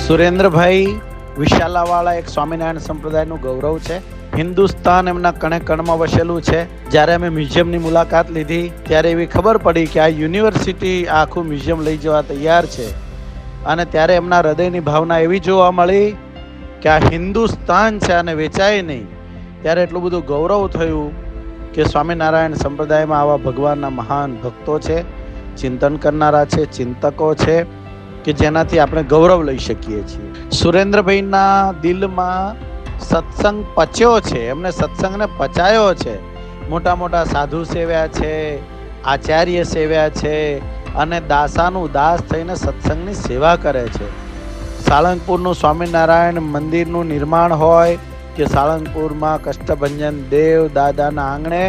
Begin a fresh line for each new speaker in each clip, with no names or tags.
સુરેન્દ્રભાઈ વિશાલાવાળા એક સ્વામિનારાયણ સંપ્રદાયનું ગૌરવ છે. હિન્દુસ્તાન એમના કણે કણમાં વસેલું છે. જ્યારે અમે મ્યુઝિયમની મુલાકાત લીધી ત્યારે એવી ખબર પડી કે આ યુનિવર્સિટી આખું મ્યુઝિયમ લઈ જવા તૈયાર છે. અને ત્યારે એમના હૃદયની ભાવના એવી જોવા મળી કે આ હિન્દુસ્તાન છે અને વેચાય નહીં. ત્યારે એટલું બધું ગૌરવ થયું કે સ્વામિનારાયણ સંપ્રદાયમાં આવા ભગવાનના મહાન ભક્તો છે, ચિંતન કરનારા છે, ચિંતકો છે કે જેનાથી આપણે ગૌરવ લઈ શકીએ છીએ. સુરેન્દ્રભાઈના દિલમાં સત્સંગ પચ્યો છે, એમને સત્સંગને પચાયો છે. મોટા મોટા સાધુ સેવ્યા છે, આચાર્ય સેવ્યા છે અને દાસાનું દાસ થઈને સત્સંગની સેવા કરે છે. સાળંગપુરનું સ્વામિનારાયણ મંદિરનું નિર્માણ હોય કે સાળંગપુરમાં કષ્ટભંજન દેવ દાદાના આંગણે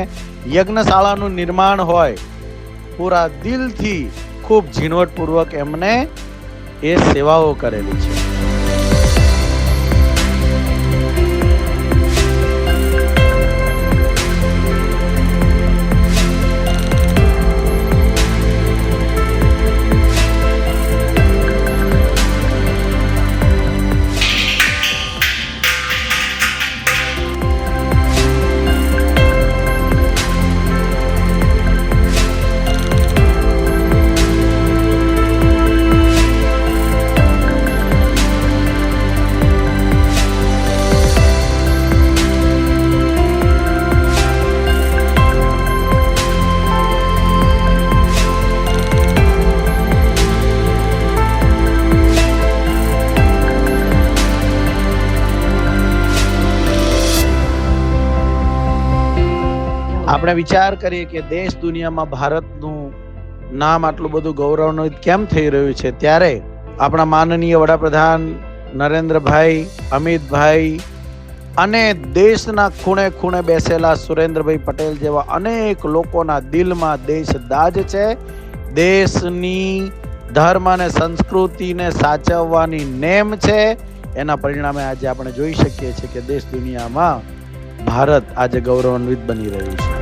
યજ્ઞશાળાનું નિર્માણ હોય, પૂરા દિલથી ખૂબ ઝીણવટપૂર્વક એમને એ સેવાઓ કરેલી છે. આપણે વિચાર કરીએ કે દેશ દુનિયામાં ભારતનું નામ આટલું બધું ગૌરવનું કેમ થઈ રહ્યું છે, ત્યારે આપણા માનનીય વડાપ્રધાન નરેન્દ્રભાઈ, અમિતભાઈ અને દેશના ખૂણે ખૂણે બેસેલા સુરેન્દ્રભાઈ પટેલ જેવા અનેક લોકોના દિલમાં દેશદાજ છે. દેશની ધર્મ અને સંસ્કૃતિને સાચવવાની નેમ છે. એના પરિણામે આજે આપણે જોઈ શકીએ છીએ કે દેશ દુનિયામાં ભારત આજે ગૌરવાન્વિત બની રહ્યું છે.